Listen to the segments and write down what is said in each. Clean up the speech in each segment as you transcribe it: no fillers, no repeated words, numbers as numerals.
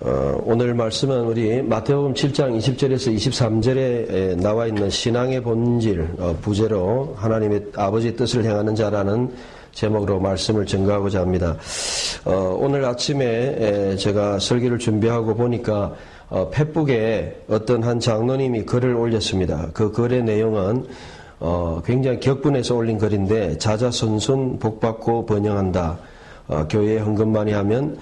오늘 말씀은 우리 마태복음 7장 20절에서 23절에 나와 있는 신앙의 본질, 부제로 하나님의 아버지의 뜻을 행하는 자라는 제목으로 말씀을 증거하고자 합니다. 오늘 아침에 제가 설교를 준비하고 보니까 페북에 어떤 한 장로님이 글을 올렸습니다. 그 글의 내용은 굉장히 격분해서 올린 글인데, 자자손손 복받고 번영한다. 교회에 헌금 많이 하면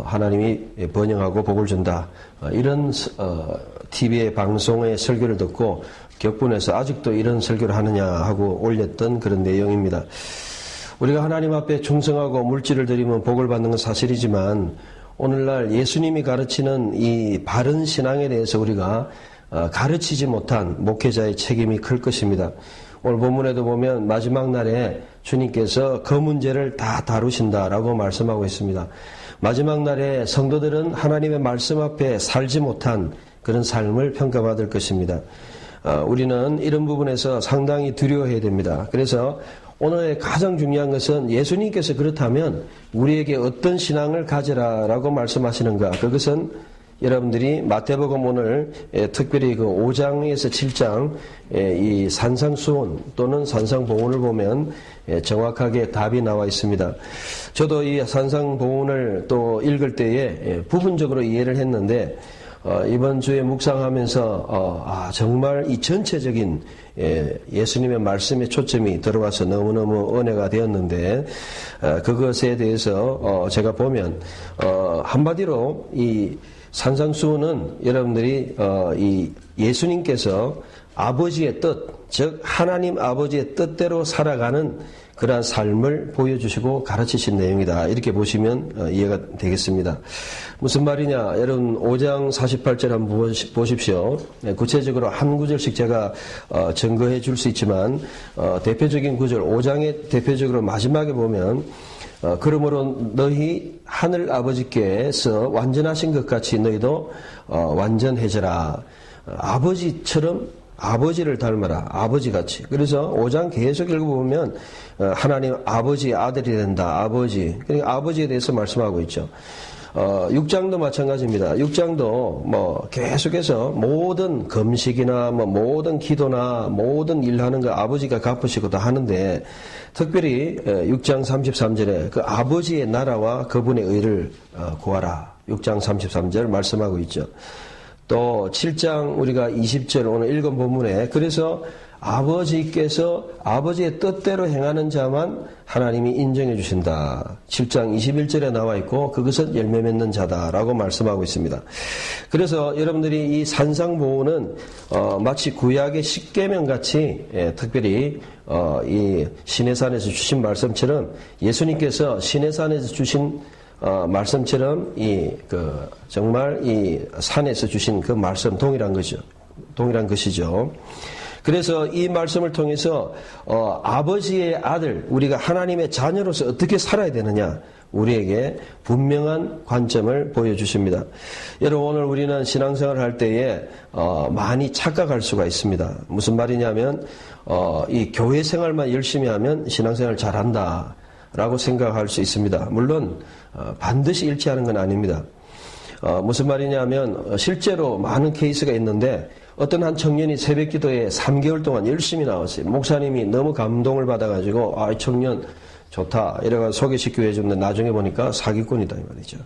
하나님이 번영하고 복을 준다. 이런 TV의 방송의 설교를 듣고 격분해서 아직도 이런 설교를 하느냐 하고 올렸던 그런 내용입니다. 우리가 하나님 앞에 충성하고 물질을 드리면 복을 받는 건 사실이지만, 오늘날 예수님이 가르치는 이 바른 신앙에 대해서 우리가 가르치지 못한 목회자의 책임이 클 것입니다. 오늘 본문에도 보면 마지막 날에 주님께서 그 문제를 다 다루신다라고 말씀하고 있습니다. 마지막 날에 성도들은 하나님의 말씀 앞에 살지 못한 그런 삶을 평가받을 것입니다. 우리는 이런 부분에서 상당히 두려워해야 됩니다. 그래서 오늘의 가장 중요한 것은 예수님께서 그렇다면 우리에게 어떤 신앙을 가져라라고 말씀하시는가. 그것은 여러분들이 마태복음 오늘 특별히 그 5장에서 7장 이 산상수훈 또는 산상보훈을 보면 정확하게 답이 나와 있습니다. 저도 이 산상보훈을 또 읽을 때에 부분적으로 이해를 했는데, 이번 주에 묵상하면서 정말 이 전체적인 예수님의 말씀에 초점이 들어와서 너무너무 은혜가 되었는데, 그것에 대해서 제가 보면 한마디로 이 산상수훈은 여러분들이 이 예수님께서 아버지의 뜻, 즉 하나님 아버지의 뜻대로 살아가는 그러한 삶을 보여주시고 가르치신 내용이다. 이렇게 보시면 이해가 되겠습니다. 무슨 말이냐? 여러분 5장 48절 한번 보십시오. 구체적으로 한 구절씩 제가 증거해 줄 수 있지만, 대표적인 구절 5장의 대표적으로 마지막에 보면, 그러므로 너희 하늘 아버지께서 완전하신 것 같이 너희도 완전해져라. 아버지처럼 아버지를 닮아라. 아버지같이. 그래서 5장 계속 읽어보면 하나님 아버지의 아들이 된다. 아버지. 그러니까 아버지에 대해서 말씀하고 있죠. 6장도 마찬가지입니다. 6장도 계속해서 모든 금식이나 모든 기도나 모든 일하는 거 아버지가 갚으시고 다 하는데, 특별히 6장 33절에 그 아버지의 나라와 그분의 의를 구하라. 6장 33절 말씀하고 있죠. 또 7장 우리가 20절 오늘 읽은 본문에, 그래서 아버지께서 아버지의 뜻대로 행하는 자만 하나님이 인정해 주신다. 7장 21절에 나와 있고, 그것은 열매 맺는 자다라고 말씀하고 있습니다. 그래서 여러분들이 이 산상보훈은 마치 구약의 십계명 같이 특별히 이 시내산에서 주신 말씀처럼, 예수님께서 시내산에서 주신 말씀처럼 정말 이 산에서 주신 그 말씀 동일한 것이죠. 그래서 이 말씀을 통해서 아버지의 아들, 우리가 하나님의 자녀로서 어떻게 살아야 되느냐, 우리에게 분명한 관점을 보여주십니다. 여러분, 오늘 우리는 신앙생활을 할 때에 많이 착각할 수가 있습니다. 무슨 말이냐면 이 교회 생활만 열심히 하면 신앙생활을 잘한다 라고 생각할 수 있습니다. 물론 반드시 일치하는 건 아닙니다. 무슨 말이냐면 실제로 많은 케이스가 있는데, 어떤 한 청년이 새벽기도에 3개월 동안 열심히 나왔어요. 목사님이 너무 감동을 받아가지고 이 청년 좋다 이래가 소개시켜 해줬는데, 나중에 보니까 사기꾼이다 이 말이죠.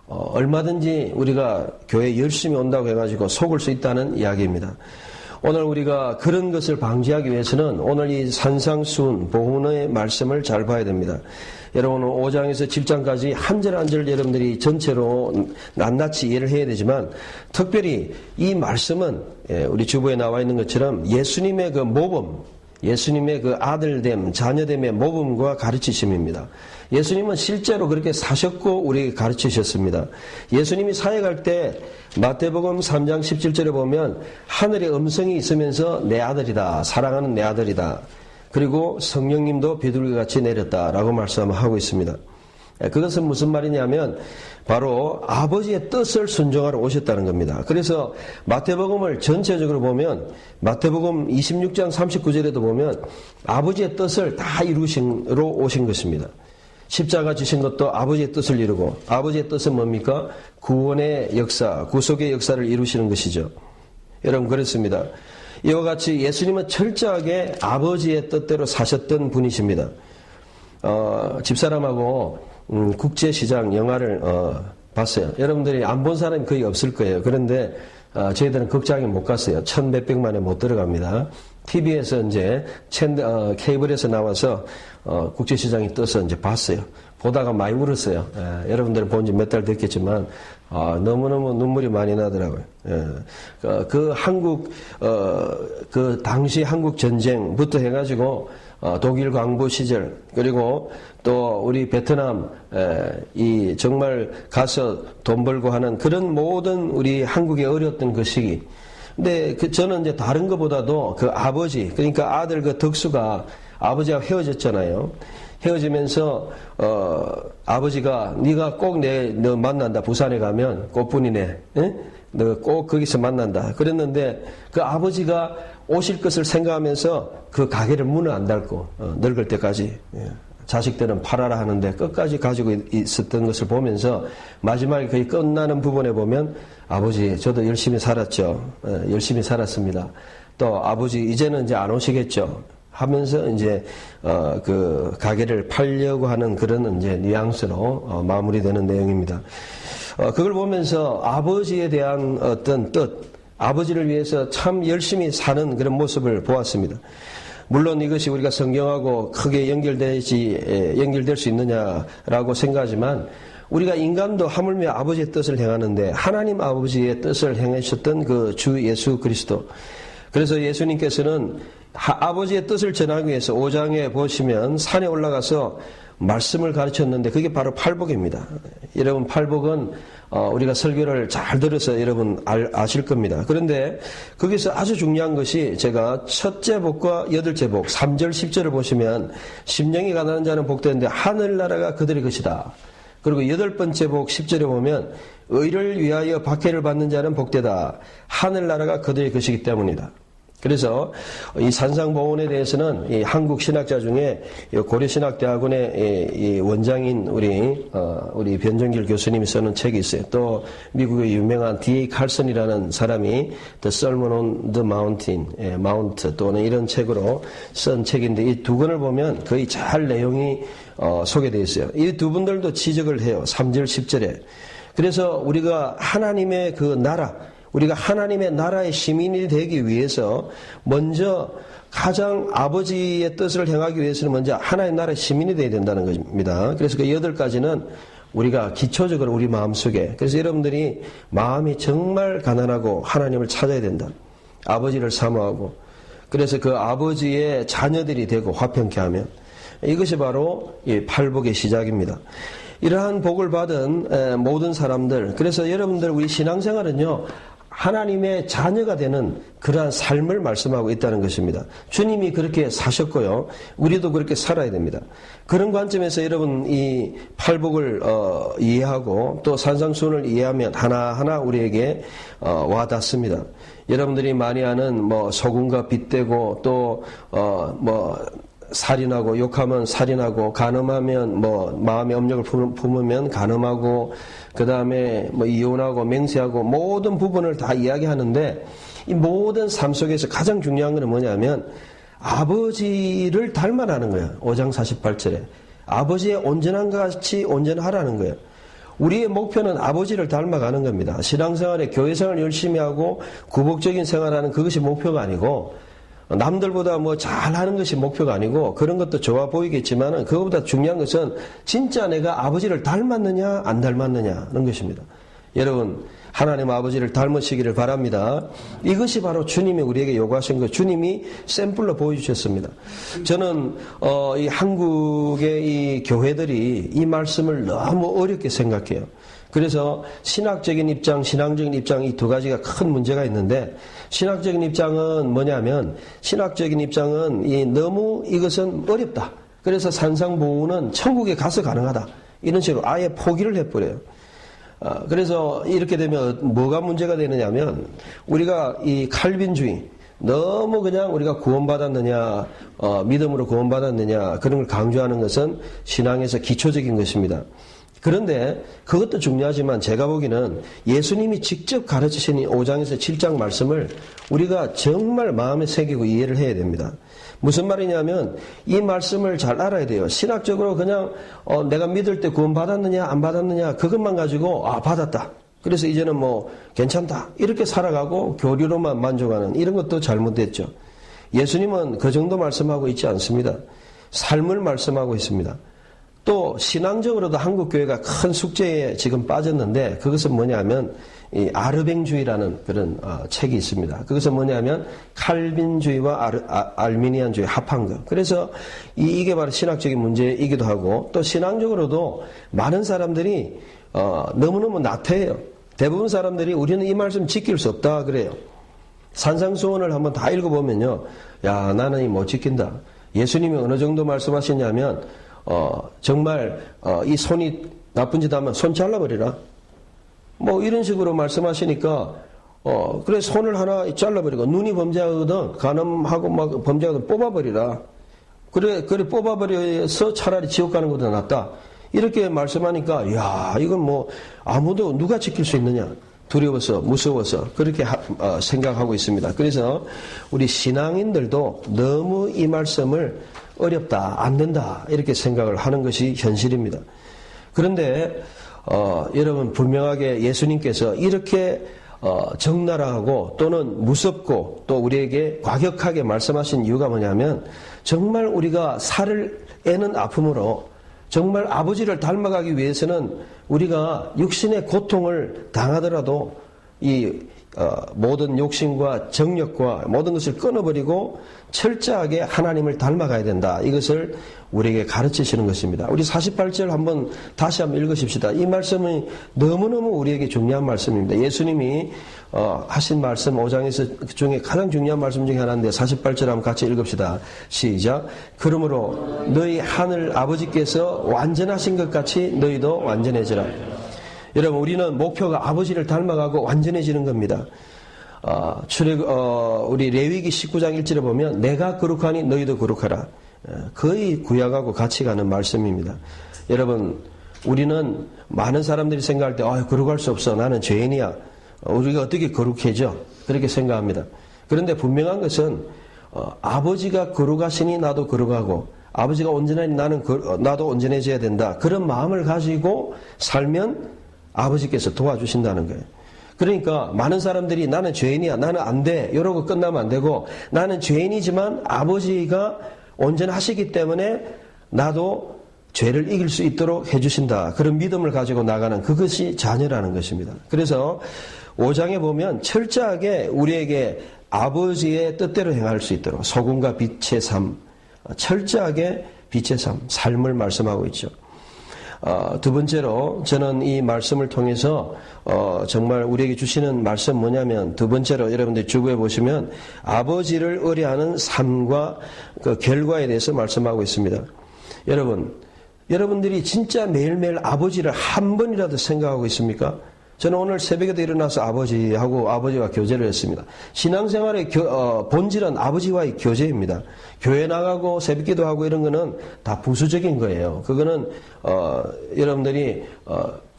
얼마든지 우리가 교회에 열심히 온다고 해가지고 속을 수 있다는 이야기입니다. 오늘 우리가 그런 것을 방지하기 위해서는 오늘 이 산상수훈 보훈의 말씀을 잘 봐야 됩니다. 여러분 5장에서 7장까지 한 절 한 절 여러분들이 전체로 낱낱이 이해를 해야 되지만, 특별히 이 말씀은 우리 주보에 나와 있는 것처럼 예수님의 그 모범, 예수님의 그 아들됨, 자녀됨의 모범과 가르치심입니다. 예수님은 실제로 그렇게 사셨고 우리에게 가르치셨습니다. 예수님이 사역할 때 마태복음 3장 17절에 보면 하늘의 음성이 있으면서 내 아들이다, 사랑하는 내 아들이다. 그리고 성령님도 비둘기같이 내렸다라고 말씀하고 있습니다. 그것은 무슨 말이냐면 바로 아버지의 뜻을 순종하러 오셨다는 겁니다. 그래서 마태복음을 전체적으로 보면 마태복음 26장 39절에도 보면 아버지의 뜻을 다 이루시러 오신 것입니다. 십자가 지신 것도 아버지의 뜻을 이루고, 아버지의 뜻은 뭡니까? 구원의 역사, 구속의 역사를 이루시는 것이죠. 여러분, 그렇습니다. 이와 같이 예수님은 철저하게 아버지의 뜻대로 사셨던 분이십니다. 집사람하고 국제시장 영화를 봤어요. 여러분들이 안 본 사람이 거의 없을 거예요. 그런데 저희들은 극장에 못 갔어요. 1,몇백만에 못 들어갑니다. TV에서 이제 케이블에서 나와서 국제시장이 떠서 이제 봤어요. 보다가 많이 울었어요. 여러분들은 본 지 몇 달 됐겠지만 너무너무 눈물이 많이 나더라고요. 그 한국 그 당시 한국 전쟁부터 해가지고 독일 광부 시절, 그리고 또 우리 베트남 이 정말 가서 돈 벌고 하는 그런 모든 우리 한국의 어려웠던 그 시기. 근데 저는 이제 다른 것보다도 그 아버지, 그러니까 아들 그 덕수가 아버지와 헤어졌잖아요. 헤어지면서 아버지가 네가 꼭 너 만난다. 부산에 가면 꽃분이네. 너 꼭 거기서 만난다. 그랬는데 그 아버지가 오실 것을 생각하면서 그 가게를 문을 안 닫고 늙을 때까지 자식들은 팔아라 하는데 끝까지 가지고 있었던 것을 보면서 마지막에 거의 끝나는 부분에 보면 아버지 저도 열심히 살았죠. 열심히 살았습니다. 또 아버지 이제는 이제 안 오시겠죠. 하면서 이제 그 가게를 팔려고 하는 그런 이제 뉘앙스로 마무리되는 내용입니다. 그걸 보면서 아버지에 대한 어떤 뜻, 아버지를 위해서 참 열심히 사는 그런 모습을 보았습니다. 물론 이것이 우리가 성경하고 크게 연결될 수 있느냐라고 생각하지만 우리가 인간도 하물며 아버지의 뜻을 행하는데 하나님 아버지의 뜻을 행하셨던 그 주 예수 그리스도. 그래서 예수님께서는 아버지의 뜻을 전하기 위해서 5장에 보시면 산에 올라가서 말씀을 가르쳤는데 그게 바로 팔복입니다. 여러분 팔복은 우리가 설교를 잘 들어서 여러분 아실 겁니다. 그런데 거기서 아주 중요한 것이 제가 첫째 복과 여덟째 복 3절 10절을 보시면 심령이 가난한 자는 복되는데 하늘나라가 그들의 것이다. 그리고 여덟 번째 복 10절에 보면 의를 위하여 박해를 받는 자는 복되다. 하늘나라가 그들의 것이기 때문이다. 그래서 이 산상보훈에 대해서는 이 한국 신학자 중에 고려신학대학원의 이 원장인 우리 변정길 교수님이 쓰는 책이 있어요. 또 미국의 유명한 D.A. 칼슨이라는 사람이 The Sermon on the Mountain, 마운트 또는 이런 책으로 쓴 책인데 이 두 권을 보면 거의 잘 내용이 소개되어 있어요. 이 두 분들도 지적을 해요. 3절 10절에. 그래서 우리가 하나님의 그 나라, 우리가 하나님의 나라의 시민이 되기 위해서 먼저 가장 아버지의 뜻을 행하기 위해서는 먼저 하나님의 나라의 시민이 되어야 된다는 것입니다. 그래서 그 8가지는 우리가 기초적으로 우리 마음속에, 그래서 여러분들이 마음이 정말 가난하고 하나님을 찾아야 된다. 아버지를 사모하고, 그래서 그 아버지의 자녀들이 되고 화평케 하면 이것이 바로 이 팔복의 시작입니다. 이러한 복을 받은 모든 사람들, 그래서 여러분들 우리 신앙생활은요 하나님의 자녀가 되는 그러한 삶을 말씀하고 있다는 것입니다. 주님이 그렇게 사셨고요. 우리도 그렇게 살아야 됩니다. 그런 관점에서 여러분 이 팔복을 이해하고 또 산상수훈을 이해하면 하나하나 우리에게 와닿습니다. 여러분들이 많이 아는 뭐 소금과 빗대고 또 살인하고, 욕하면 살인하고, 간음하면 뭐 마음의 업력을 품으면 간음하고, 그 다음에 뭐 이혼하고 맹세하고 모든 부분을 다 이야기하는데 이 모든 삶 속에서 가장 중요한 것은 뭐냐면 아버지를 닮아라는 거예요. 5장 48절에 아버지의 온전한 같이 온전하라는 거예요. 우리의 목표는 아버지를 닮아가는 겁니다. 신앙생활에 교회생활을 열심히 하고 구복적인 생활하는 그것이 목표가 아니고, 남들보다 뭐 잘하는 것이 목표가 아니고, 그런 것도 좋아 보이겠지만 그것보다 중요한 것은 진짜 내가 아버지를 닮았느냐 안 닮았느냐는 것입니다. 여러분 하나님 아버지를 닮으시기를 바랍니다. 이것이 바로 주님이 우리에게 요구하신 것, 주님이 샘플로 보여주셨습니다. 저는 이 한국의 이 교회들이 이 말씀을 너무 어렵게 생각해요. 그래서 신학적인 입장, 신앙적인 입장, 이 두 가지가 큰 문제가 있는데, 신학적인 입장은 뭐냐면, 신학적인 입장은 너무 이것은 어렵다. 그래서 산상보훈은 천국에 가서 가능하다. 이런 식으로 아예 포기를 해버려요. 그래서 이렇게 되면 뭐가 문제가 되느냐면, 우리가 이 칼빈주의, 너무 그냥 우리가 구원받았느냐, 믿음으로 구원받았느냐, 그런 걸 강조하는 것은 신앙에서 기초적인 것입니다. 그런데 그것도 중요하지만 제가 보기에는 예수님이 직접 가르치신 5장에서 7장 말씀을 우리가 정말 마음에 새기고 이해를 해야 됩니다. 무슨 말이냐면 이 말씀을 잘 알아야 돼요. 신학적으로 그냥 내가 믿을 때 구원받았느냐 안 받았느냐 그것만 가지고 받았다. 그래서 이제는 뭐 괜찮다. 이렇게 살아가고 교리로만 만족하는 이런 것도 잘못됐죠. 예수님은 그 정도 말씀하고 있지 않습니다. 삶을 말씀하고 있습니다. 또 신앙적으로도 한국교회가 큰 숙제에 지금 빠졌는데 그것은 뭐냐면 이 아르뱅주의라는 그런 책이 있습니다. 그것은 뭐냐면 칼빈주의와 알미니안주의 합한 것. 그래서 이게 바로 신학적인 문제이기도 하고 또 신앙적으로도 많은 사람들이 너무너무 나태해요. 대부분 사람들이 우리는 이 말씀 지킬 수 없다 그래요. 산상수훈을 한번 다 읽어보면요. 야 나는 이 못 지킨다. 예수님이 어느 정도 말씀하셨냐면 정말 이 손이 나쁜 짓 하면 손 잘라버리라. 뭐 이런 식으로 말씀하시니까 그래 손을 하나 잘라버리고 눈이 범죄하거든 간음하고 막 범죄하거든 뽑아버리라. 그래 뽑아버려서 차라리 지옥 가는 것보다 낫다. 이렇게 말씀하니까 야 이건 뭐 아무도 누가 지킬 수 있느냐. 두려워서 무서워서 그렇게 생각하고 있습니다. 그래서 우리 신앙인들도 너무 이 말씀을 어렵다, 안 된다 이렇게 생각을 하는 것이 현실입니다. 그런데 여러분 분명하게 예수님께서 이렇게 적나라하고 또는 무섭고 또 우리에게 과격하게 말씀하신 이유가 뭐냐면 정말 우리가 살을 애는 아픔으로 정말 아버지를 닮아가기 위해서는 우리가 육신의 고통을 당하더라도 이 모든 욕심과 정욕과 모든 것을 끊어버리고 철저하게 하나님을 닮아가야 된다. 이것을 우리에게 가르치시는 것입니다. 우리 48절 한번 다시 한번 읽으십시다. 이 말씀은 너무너무 우리에게 중요한 말씀입니다. 예수님이 하신 말씀 5장에서 그 중에 가장 중요한 말씀 중에 하나인데 48절 한번 같이 읽읍시다. 시작. 그러므로 너희 하늘 아버지께서 완전하신 것 같이 너희도 완전해지라. 여러분 우리는 목표가 아버지를 닮아가고 완전해지는 겁니다. 우리 레위기 19장 1절에 보면 내가 거룩하니 너희도 거룩하라. 거의 구약하고 같이 가는 말씀입니다. 여러분 우리는 많은 사람들이 생각할 때 거룩할 수 없어. 나는 죄인이야. 우리가 어떻게 거룩해져? 그렇게 생각합니다. 그런데 분명한 것은 아버지가 거룩하시니 나도 거룩하고 아버지가 온전하니 나도 온전해져야 된다. 그런 마음을 가지고 살면 아버지께서 도와주신다는 거예요. 그러니까 많은 사람들이 나는 죄인이야, 나는 안 돼 이러고 끝나면 안 되고 나는 죄인이지만 아버지가 온전하시기 때문에 나도 죄를 이길 수 있도록 해주신다. 그런 믿음을 가지고 나가는 그것이 자녀라는 것입니다. 그래서 5장에 보면 철저하게 우리에게 아버지의 뜻대로 행할 수 있도록 소금과 빛의 삶, 철저하게 빛의 삶을 말씀하고 있죠. 두 번째로 저는 이 말씀을 통해서 정말 우리에게 주시는 말씀 뭐냐면 두 번째로 여러분들 주부에 보시면 아버지를 의뢰하는 삶과 그 결과에 대해서 말씀하고 있습니다. 여러분들이 진짜 매일매일 아버지를 한 번이라도 생각하고 있습니까? 저는 오늘 새벽에도 일어나서 아버지와 교제를 했습니다. 신앙생활의 본질은 아버지와의 교제입니다. 교회 나가고 새벽기도 하고 이런 거는 다 부수적인 거예요. 그거는 여러분들이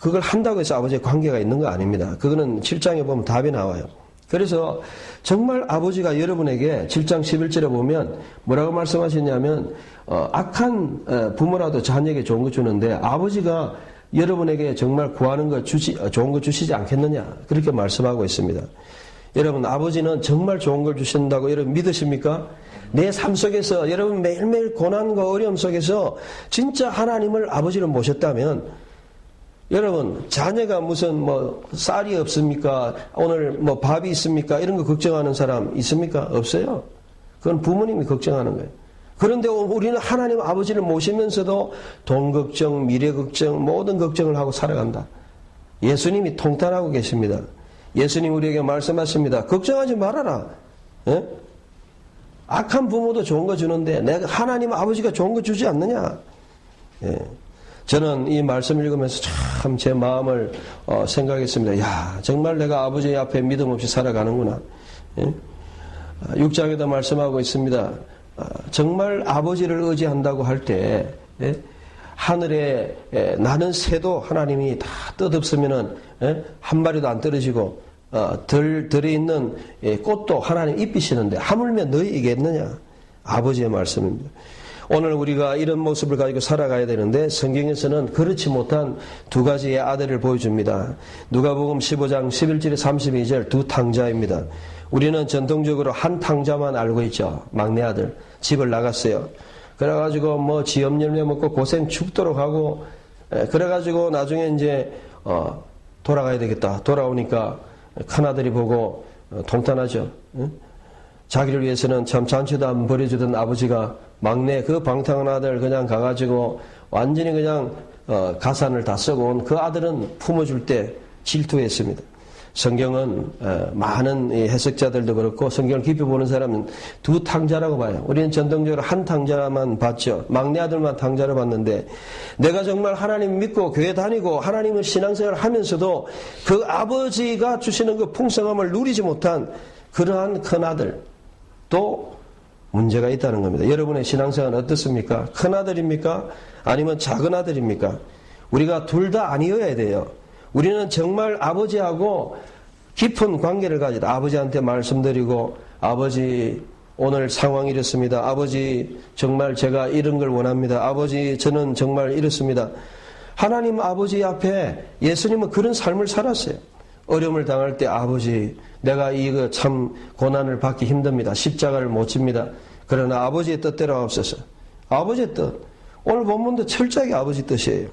그걸 한다고 해서 아버지의 관계가 있는 거 아닙니다. 그거는 7장에 보면 답이 나와요. 그래서 정말 아버지가 여러분에게 7장 11절에 보면 뭐라고 말씀하셨냐면 악한 부모라도 자녀에게 좋은 거 주는데 아버지가 여러분에게 정말 구하는 거 좋은 거 주시지 않겠느냐 그렇게 말씀하고 있습니다. 여러분 아버지는 정말 좋은 걸 주신다고 여러분 믿으십니까? 내 삶 속에서 여러분 매일매일 고난과 어려움 속에서 진짜 하나님을 아버지를 모셨다면 여러분 자녀가 무슨 쌀이 없습니까? 오늘 밥이 있습니까? 이런 거 걱정하는 사람 있습니까? 없어요. 그건 부모님이 걱정하는 거예요. 그런데 우리는 하나님 아버지를 모시면서도 돈 걱정, 미래 걱정, 모든 걱정을 하고 살아간다. 예수님이 통탄하고 계십니다. 예수님 우리에게 말씀하십니다. 걱정하지 말아라. 에? 악한 부모도 좋은 거 주는데 내가 하나님 아버지가 좋은 거 주지 않느냐. 예. 저는 이 말씀을 읽으면서 참 제 마음을 생각했습니다. 야 정말 내가 아버지 앞에 믿음 없이 살아가는구나. 예? 6장에도 말씀하고 있습니다. 정말 아버지를 의지한다고 할 때 하늘에 나는 새도 하나님이 다 뜻없으면은 한 마리도 안 떨어지고 들에 있는 꽃도 하나님 입히시는데 하물며 너희이겠느냐? 아버지의 말씀입니다. 오늘 우리가 이런 모습을 가지고 살아가야 되는데 성경에서는 그렇지 못한 두 가지의 아들을 보여줍니다. 누가복음 15장 11절에 32절 두 탕자입니다. 우리는 전통적으로 한 탕자만 알고 있죠. 막내 아들 집을 나갔어요. 그래가지고 뭐 지엄열매 먹고 고생 죽도록 하고 그래가지고 나중에 이제 돌아가야 되겠다. 돌아오니까 큰아들이 보고 통탄하죠. 자기를 위해서는 참 잔치도 안 벌여주던 아버지가 막내 그 방탕한 아들 그냥 가가지고 완전히 그냥 가산을 다 쓰고 온 그 아들은 품어줄 때 질투했습니다. 성경은 많은 해석자들도 그렇고 성경을 깊이 보는 사람은 두 탕자라고 봐요. 우리는 전통적으로 한 탕자만 봤죠. 막내 아들만 탕자를 봤는데 내가 정말 하나님 믿고 교회 다니고 하나님을 신앙생활을 하면서도 그 아버지가 주시는 그 풍성함을 누리지 못한 그러한 큰아들 또 문제가 있다는 겁니다. 여러분의 신앙생활은 어떻습니까? 큰아들입니까? 아니면 작은아들입니까? 우리가 둘 다 아니어야 돼요. 우리는 정말 아버지하고 깊은 관계를 가지다. 아버지한테 말씀드리고 아버지 오늘 상황이 이렇습니다. 아버지 정말 제가 이런 걸 원합니다. 아버지 저는 정말 이렇습니다. 하나님 아버지 앞에 예수님은 그런 삶을 살았어요. 어려움을 당할 때 아버지 내가 이거 참 고난을 받기 힘듭니다. 십자가를 못 집니다. 그러나 아버지의 뜻대로 하옵소서. 아버지의 뜻. 오늘 본문도 철저하게 아버지 뜻이에요.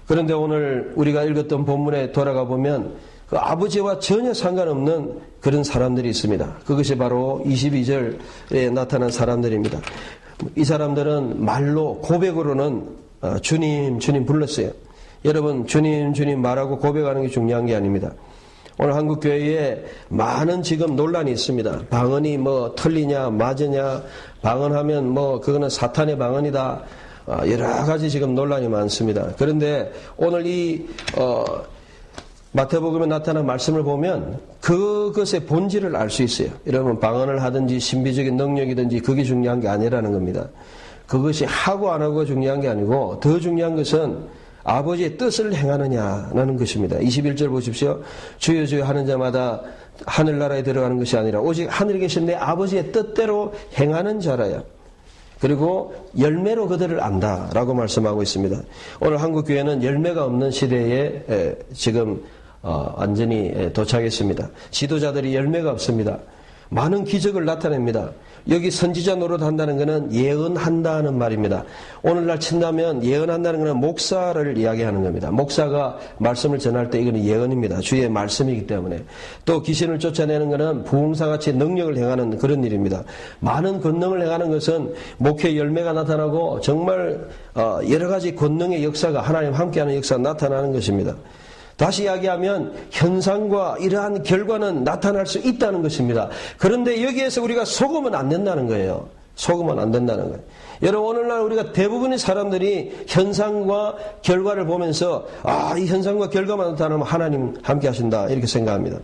그런데 오늘 우리가 읽었던 본문에 돌아가 보면 그 아버지와 전혀 상관없는 그런 사람들이 있습니다. 그것이 바로 22절에 나타난 사람들입니다. 이 사람들은 말로 고백으로는 주님 주님 불렀어요. 여러분 주님 주님 말하고 고백하는 게 중요한 게 아닙니다. 오늘 한국교회에 많은 지금 논란이 있습니다. 방언이 뭐 틀리냐 맞으냐 방언하면 뭐 그거는 사탄의 방언이다. 여러 가지 지금 논란이 많습니다. 그런데 오늘 이 마태복음에 나타난 말씀을 보면 그것의 본질을 알 수 있어요. 여러분 방언을 하든지 신비적인 능력이든지 그게 중요한 게 아니라는 겁니다. 그것이 하고 안 하고가 중요한 게 아니고 더 중요한 것은 아버지의 뜻을 행하느냐라는 것입니다. 21절 보십시오. 주여 주여 하는 자마다 하늘나라에 들어가는 것이 아니라 오직 하늘에 계신 내 아버지의 뜻대로 행하는 자라야. 그리고 열매로 그들을 안다라고 말씀하고 있습니다. 오늘 한국교회는 열매가 없는 시대에 지금 완전히 도착했습니다. 지도자들이 열매가 없습니다. 많은 기적을 나타냅니다. 여기 선지자 노릇한다는 것은 예언한다는 말입니다. 오늘날 친다면 예언한다는 것은 목사를 이야기하는 겁니다. 목사가 말씀을 전할 때 이거는 예언입니다. 주의 말씀이기 때문에. 또 귀신을 쫓아내는 것은 부흥사같이 능력을 행하는 그런 일입니다. 많은 권능을 행하는 것은 목회 열매가 나타나고 정말 여러 가지 권능의 역사가 하나님 함께하는 역사가 나타나는 것입니다. 다시 이야기하면 현상과 이러한 결과는 나타날 수 있다는 것입니다. 그런데 여기에서 우리가 속으면 안 된다는 거예요. 속으면 안 된다는 거예요. 여러분 오늘날 우리가 대부분의 사람들이 현상과 결과를 보면서 이 현상과 결과만 나타나면 하나님 함께 하신다 이렇게 생각합니다.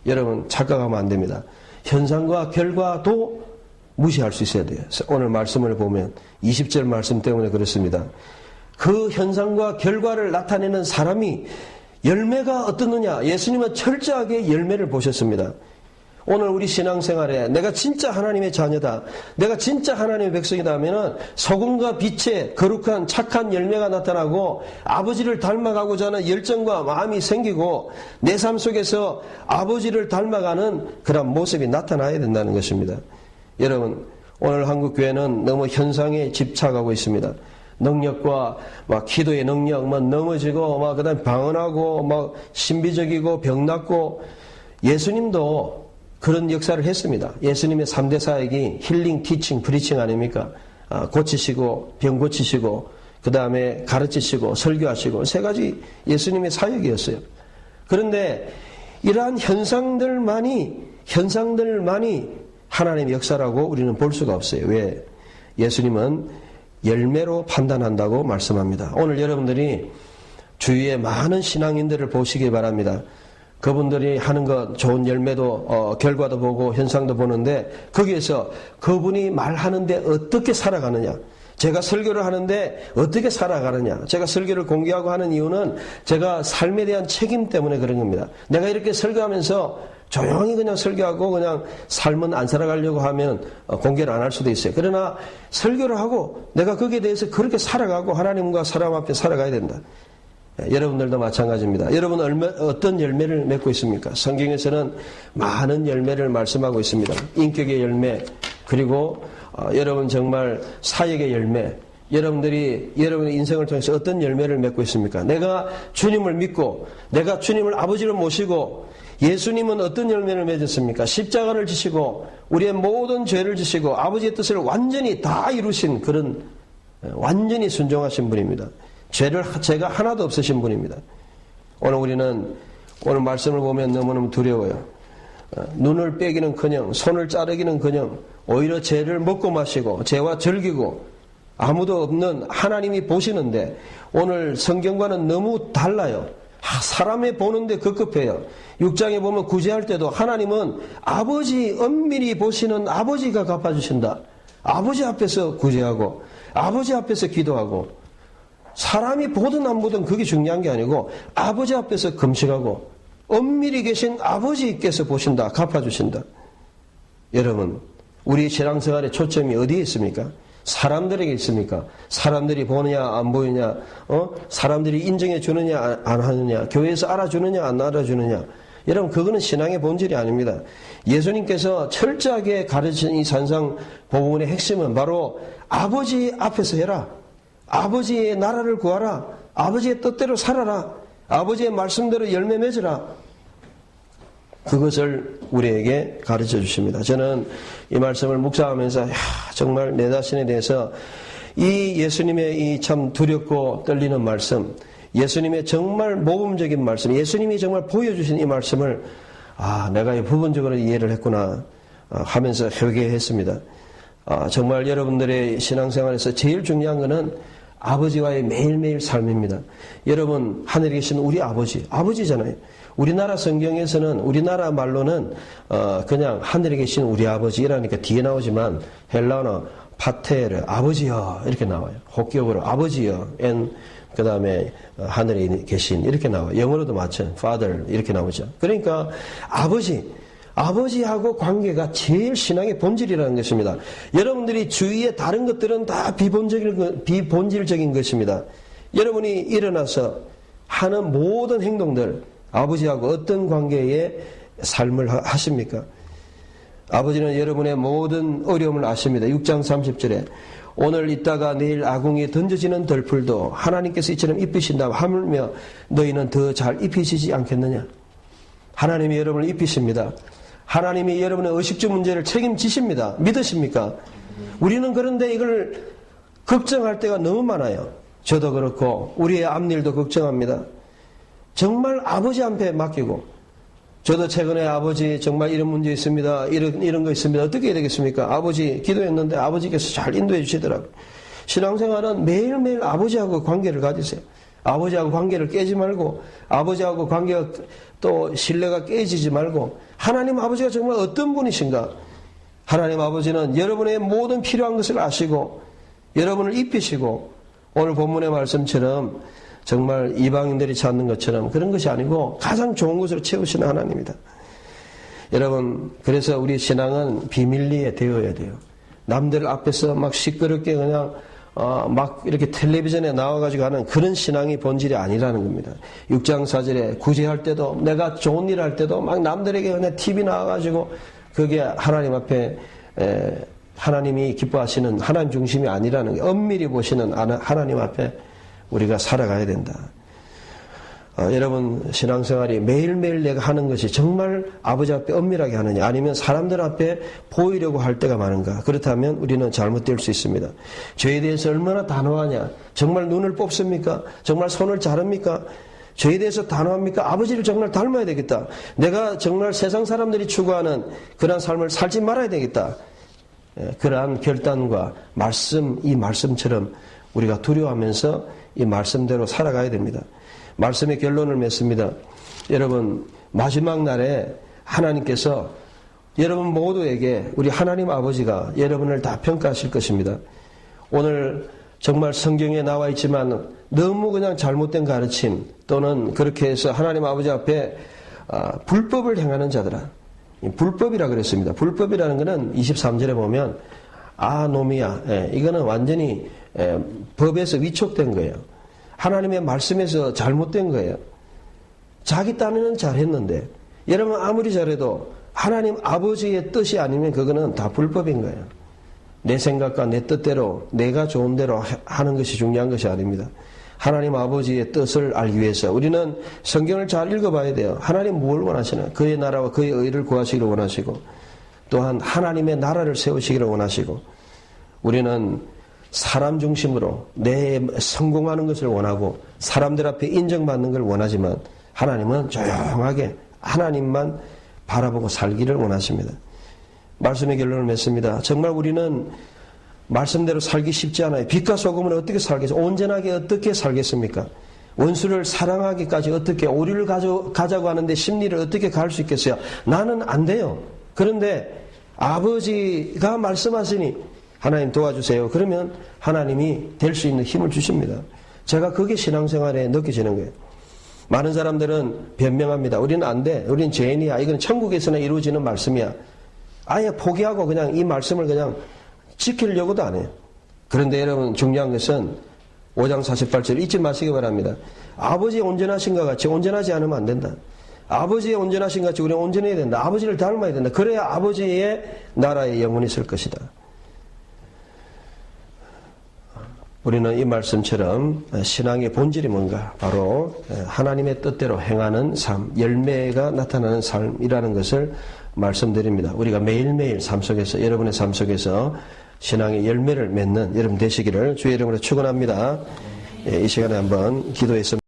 여러분 착각하면 안 됩니다. 현상과 결과도 무시할 수 있어야 돼요. 오늘 말씀을 보면 20절 말씀 때문에 그렇습니다. 그 현상과 결과를 나타내는 사람이 열매가 어떻느냐? 예수님은 철저하게 열매를 보셨습니다. 오늘 우리 신앙생활에 내가 진짜 하나님의 자녀다. 내가 진짜 하나님의 백성이다 하면은 소금과 빛의 거룩한 착한 열매가 나타나고 아버지를 닮아가고자 하는 열정과 마음이 생기고 내 삶 속에서 아버지를 닮아가는 그런 모습이 나타나야 된다는 것입니다. 여러분 오늘 한국교회는 너무 현상에 집착하고 있습니다. 능력과 막 기도의 능력, 막 넘어지고, 막 그다음 방언하고, 막 신비적이고 병 낫고 예수님도 그런 역사를 했습니다. 예수님의 3대 사역이 힐링, 티칭, 프리칭 아닙니까? 고치시고 병 고치시고 그다음에 가르치시고 설교하시고 세 가지 예수님의 사역이었어요. 그런데 이러한 현상들만이 하나님의 역사라고 우리는 볼 수가 없어요. 왜? 예수님은 열매로 판단한다고 말씀합니다. 오늘 여러분들이 주위에 많은 신앙인들을 보시기 바랍니다. 그분들이 하는 것 좋은 열매도 결과도 보고 현상도 보는데 거기에서 그분이 말하는데 어떻게 살아가느냐, 제가 설교를 하는데 어떻게 살아가느냐, 제가 설교를 공개하고 하는 이유는 제가 삶에 대한 책임 때문에 그런 겁니다. 내가 이렇게 설교하면서 조용히 그냥 설교하고 그냥 삶은 안 살아가려고 하면 공개를 안 할 수도 있어요. 그러나 설교를 하고 내가 거기에 대해서 그렇게 살아가고 하나님과 사람 앞에 살아가야 된다. 여러분들도 마찬가지입니다. 여러분은 어떤 열매를 맺고 있습니까? 성경에서는 많은 열매를 말씀하고 있습니다. 인격의 열매, 그리고 여러분 정말 사역의 열매, 여러분들이 여러분의 인생을 통해서 어떤 열매를 맺고 있습니까? 내가 주님을 믿고 내가 주님을 아버지를 모시고 예수님은 어떤 열매를 맺었습니까? 십자가를 지시고 우리의 모든 죄를 지시고 아버지의 뜻을 완전히 다 이루신 그런 완전히 순종하신 분입니다. 죄가 하나도 없으신 분입니다. 오늘 말씀을 보면 너무너무 두려워요. 눈을 빼기는커녕 손을 자르기는커녕 오히려 죄를 먹고 마시고 죄와 즐기고 아무도 없는 하나님이 보시는데 오늘 성경과는 너무 달라요. 사람의 보는데 급급해요. 6장에 보면 구제할 때도 하나님은 아버지 엄밀히 보시는 아버지가 갚아주신다. 아버지 앞에서 구제하고 아버지 앞에서 기도하고 사람이 보든 안 보든 그게 중요한 게 아니고 아버지 앞에서 금식하고 엄밀히 계신 아버지께서 보신다. 갚아주신다. 여러분, 우리 신앙생활의 초점이 어디에 있습니까? 사람들에게 있습니까? 사람들이 보느냐 안 보느냐, 사람들이 인정해 주느냐 안 하느냐, 교회에서 알아주느냐 안 알아주느냐. 여러분, 그거는 신앙의 본질이 아닙니다. 예수님께서 철저하게 가르친 이 산상복음의 핵심은 바로 아버지 앞에서 해라. 아버지의 나라를 구하라. 아버지의 뜻대로 살아라. 아버지의 말씀대로 열매 맺으라. 그것을 우리에게 가르쳐 주십니다. 저는 이 말씀을 묵상하면서 정말 내 자신에 대해서 이 예수님의 이 참 두렵고 떨리는 말씀, 예수님의 정말 모범적인 말씀, 예수님이 정말 보여주신 이 말씀을 내가 부분적으로 이해를 했구나 하면서 회개했습니다. 정말 여러분들의 신앙생활에서 제일 중요한 것은 아버지와의 매일매일 삶입니다. 여러분, 하늘에 계신 우리 아버지잖아요. 우리나라 성경에서는, 우리나라 말로는 그냥 하늘에 계신 우리 아버지라니까 뒤에 나오지만 헬라어는 파테르, 아버지여 이렇게 나와요. 혹격으로 아버지여, 그 다음에 하늘에 계신 이렇게 나와요. 영어로도 마찬 father 이렇게 나오죠. 그러니까 아버지하고 관계가 제일 신앙의 본질이라는 것입니다. 여러분들이 주위의 다른 것들은 다 비본질적인 것입니다. 여러분이 일어나서 하는 모든 행동들, 아버지하고 어떤 관계의 삶을 하십니까? 아버지는 여러분의 모든 어려움을 아십니다. 6장 30절에 오늘 있다가 내일 아궁이에 던져지는 덜풀도 하나님께서 이처럼 입히신다 하물며 너희는 더 잘 입히시지 않겠느냐? 하나님이 여러분을 입히십니다. 하나님이 여러분의 의식주 문제를 책임지십니다. 믿으십니까? 우리는 그런데 이걸 걱정할 때가 너무 많아요. 저도 그렇고 우리의 앞일도 걱정합니다. 정말 아버지 앞에 맡기고, 저도 최근에 아버지 정말 이런 문제 있습니다. 이런 거 있습니다. 어떻게 해야 되겠습니까? 아버지 기도했는데 아버지께서 잘 인도해 주시더라고요. 신앙생활은 매일매일 아버지하고 관계를 가지세요. 아버지하고 관계를 깨지 말고, 아버지하고 관계가 또 신뢰가 깨지지 말고, 하나님 아버지가 정말 어떤 분이신가? 하나님 아버지는 여러분의 모든 필요한 것을 아시고 여러분을 입히시고, 오늘 본문의 말씀처럼 정말 이방인들이 찾는 것처럼 그런 것이 아니고 가장 좋은 것으로 채우시는 하나님이다. 여러분, 그래서 우리 신앙은 비밀리에 되어야 돼요. 남들 앞에서 막 시끄럽게 그냥 막 이렇게 텔레비전에 나와가지고 하는 그런 신앙이 본질이 아니라는 겁니다. 6장 4절에 구제할 때도, 내가 좋은 일 할 때도 막 남들에게 그냥 TV 나와가지고 그게 하나님 앞에 하나님이 기뻐하시는 하나님 중심이 아니라는 게, 엄밀히 보시는 하나님 앞에 우리가 살아가야 된다. 여러분, 신앙생활이 매일매일 내가 하는 것이 정말 아버지 앞에 엄밀하게 하느냐, 아니면 사람들 앞에 보이려고 할 때가 많은가? 그렇다면 우리는 잘못될 수 있습니다. 죄에 대해서 얼마나 단호하냐? 정말 눈을 뽑습니까? 정말 손을 자릅니까? 죄에 대해서 단호합니까? 아버지를 정말 닮아야 되겠다. 내가 정말 세상 사람들이 추구하는 그러한 삶을 살지 말아야 되겠다. 그러한 결단과 이 말씀처럼 우리가 두려워하면서 이 말씀대로 살아가야 됩니다. 말씀의 결론을 맺습니다. 여러분 마지막 날에 하나님께서 여러분 모두에게 우리 하나님 아버지가 여러분을 다 평가하실 것입니다. 오늘 정말 성경에 나와 있지만 너무 그냥 잘못된 가르침 또는 그렇게 해서 하나님 아버지 앞에 불법을 행하는 자들아, 불법이라 그랬습니다. 불법이라는 것은 23절에 보면 아노미야, 이거는 완전히 법에서 위촉된 거예요. 하나님의 말씀에서 잘못된 거예요. 자기 딴에는 잘했는데 여러분 아무리 잘해도 하나님 아버지의 뜻이 아니면 그거는 다 불법인 거예요. 내 생각과 내 뜻대로 내가 좋은 대로 하는 것이 중요한 것이 아닙니다. 하나님 아버지의 뜻을 알기 위해서 우리는 성경을 잘 읽어봐야 돼요. 하나님 뭘 원하시나? 그의 나라와 그의 의를 구하시기를 원하시고 또한 하나님의 나라를 세우시기를 원하시고 우리는 사람 중심으로 내 성공하는 것을 원하고 사람들 앞에 인정받는 걸 원하지만 하나님은 조용하게 하나님만 바라보고 살기를 원하십니다. 말씀의 결론을 맺습니다. 정말 우리는 말씀대로 살기 쉽지 않아요. 빛과 소금은 어떻게 살겠습니까? 온전하게 어떻게 살겠습니까? 원수를 사랑하기까지 어떻게 오류를 가자고 하는데 심리를 어떻게 갈 수 있겠어요? 나는 안 돼요. 그런데 아버지가 말씀하시니 하나님 도와주세요. 그러면 하나님이 될 수 있는 힘을 주십니다. 제가 그게 신앙생활에 느껴지는 거예요. 많은 사람들은 변명합니다. 우리는 안 돼. 우리는 죄인이야. 이건 천국에서나 이루어지는 말씀이야. 아예 포기하고 그냥 이 말씀을 그냥 지키려고도 안 해요. 그런데 여러분 중요한 것은 5장 48절 잊지 마시기 바랍니다. 아버지의 온전하신 것 같이 온전하지 않으면 안 된다. 아버지의 온전하신 것 같이 우리는 온전해야 된다. 아버지를 닮아야 된다. 그래야 아버지의 나라에 영원히 있을 것이다. 우리는 이 말씀처럼 신앙의 본질이 뭔가 바로 하나님의 뜻대로 행하는 삶, 열매가 나타나는 삶이라는 것을 말씀드립니다. 우리가 매일매일 삶 속에서 여러분의 삶 속에서 신앙의 열매를 맺는 여러분 되시기를 주의 이름으로 축원합니다. 이 시간에 한번 기도했습니다.